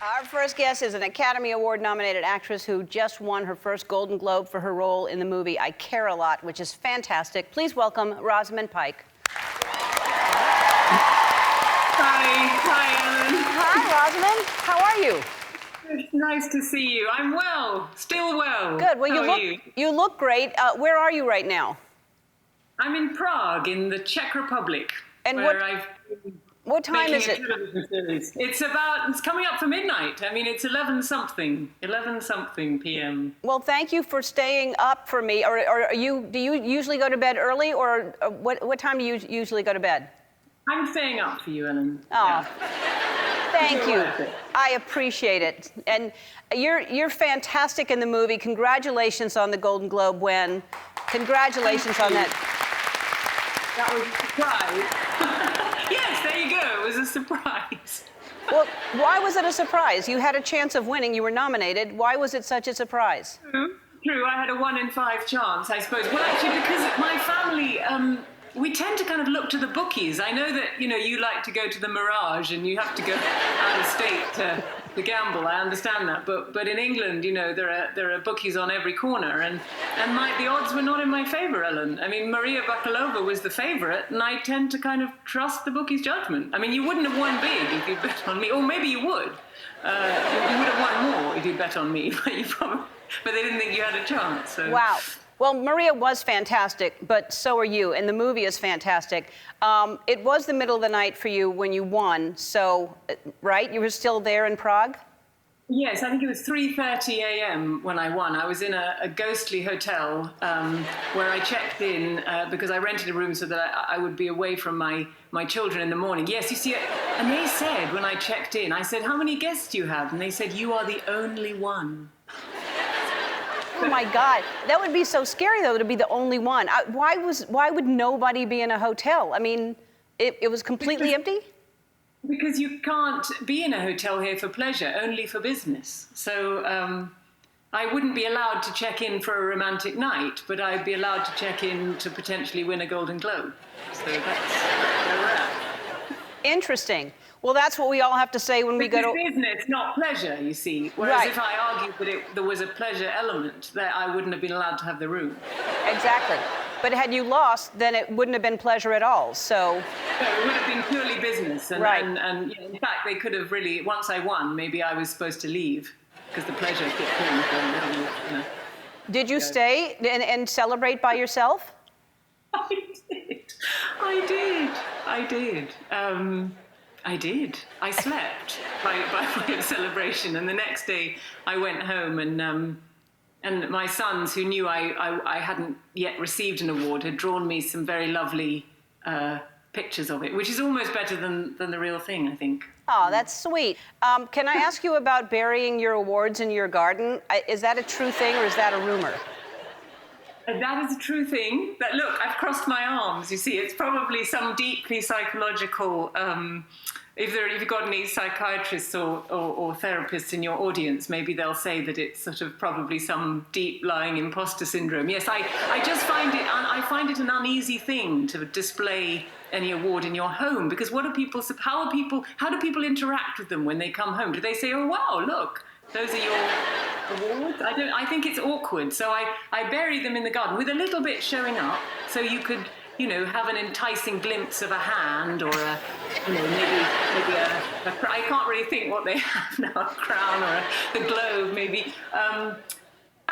Our first guest is an Academy Award-nominated actress who just won her first Golden Globe for her role in the movie I Care a Lot, which is fantastic. Please welcome Rosamund Pike. Hi, Ellen. Hi, Rosamund. How are you? It's nice to see you. I'm well, still well. Good. Well, How are you look great. Where are you right now? I'm in Prague, in the Czech Republic, And what time is it? It's coming up for midnight. I mean, it's 11 something p.m. Well, thank you for staying up for me. Or do you usually go to bed early, or what time do you usually go to bed? I'm staying up for you, Ellen. Oh, yeah. Thank you. I appreciate it. And you're fantastic in the movie. Congratulations on the Golden Globe win. Congratulations on that. That was a surprise. Yes, there you go. It was a surprise. Well, why was it a surprise? You had a chance of winning. You were nominated. Why was it such a surprise? True. I had a 1 in 5 chance, I suppose. Well, actually, because my family, we tend to kind of look to the bookies. I know that, you like to go to the Mirage and you have to go out of state to gamble. I understand that. But in England, there are bookies on every corner. And the odds were not in my favor, Ellen. I mean, Maria Bakalova was the favorite, and I tend to kind of trust the bookies' judgment. I mean, you wouldn't have won big if you bet on me. Or maybe you would. You would have won more if you bet on me. But they didn't think you had a chance. So. Wow. Well, Maria was fantastic, but so are you, and the movie is fantastic. It was the middle of the night for you when you won, so, right? You were still there in Prague? Yes, I think it was 3:30 a.m. when I won. I was in a ghostly hotel where I checked in because I rented a room so that I would be away from my children in the morning. Yes, you see, and they said when I checked in, I said, "How many guests do you have?" And they said, "You are the only one." Oh my God, that would be so scary though to be the only one. Why would nobody be in a hotel? I mean, it was completely empty? Because you can't be in a hotel here for pleasure, only for business. So I wouldn't be allowed to check in for a romantic night, but I'd be allowed to check in to potentially win a Golden Globe. So that's where we're at. Interesting. Well, that's what we all have to say when we go to... business, not pleasure, you see. Whereas if I argued that there was a pleasure element, that I wouldn't have been allowed to have the room. Exactly. But had you lost, then it wouldn't have been pleasure at all, so... No, it would have been purely business. And, right. And in fact, they could have really, once I won, maybe I was supposed to leave, because the pleasure kicked in. Did you stay and celebrate by yourself? I did. I slept by way of celebration, and the next day I went home, and my sons, who knew I hadn't yet received an award, had drawn me some very lovely pictures of it, which is almost better than the real thing, I think. Oh, that's sweet. Can I ask you about burying your awards in your garden? Is that a true thing, or is that a rumor? That is a true thing. But look, I've crossed my arms. You see, it's probably some deeply psychological. If you've got any psychiatrists or therapists in your audience, maybe they'll say that it's sort of probably some deep lying imposter syndrome. Yes, I just find it an uneasy thing to display any award in your home, because how do people interact with them when they come home? Do they say, "Oh wow, look, those are your awards"? I think it's awkward, so I bury them in the garden with a little bit showing up, so you could, have an enticing glimpse of a hand, or maybe I can't really think what they have now, a crown or the globe, maybe.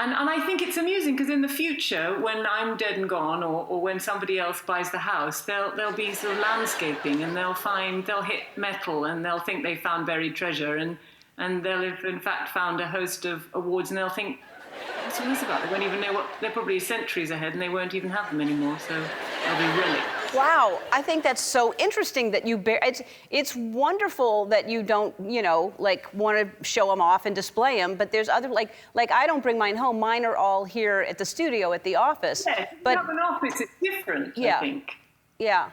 And I think it's amusing because in the future, when I'm dead and gone, or when somebody else buys the house, there'll be sort of landscaping, and they'll hit metal, and they'll think they found buried treasure, and they'll have in fact found a host of awards, and they'll think, what's all this about? They won't even know they're probably centuries ahead, and they won't even have them anymore, so they'll be relics. Wow, I think that's so interesting that you it's wonderful that you don't, want to show them off and display them, but there's other, like I don't bring mine home. Mine are all here at the studio, at the office. Yeah, if you have an office, it's different, yeah, I think. Yeah.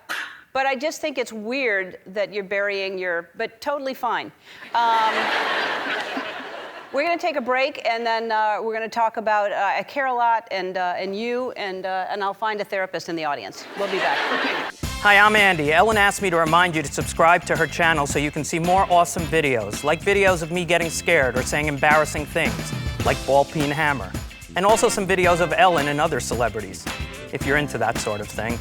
But I just think it's weird that you're burying but totally fine. We're going to take a break, and then we're going to talk about I Care a Lot and you, and I'll find a therapist in the audience. We'll be back. Okay. Hi, I'm Andy. Ellen asked me to remind you to subscribe to her channel so you can see more awesome videos, like videos of me getting scared or saying embarrassing things, like ball peen hammer, and also some videos of Ellen and other celebrities, if you're into that sort of thing.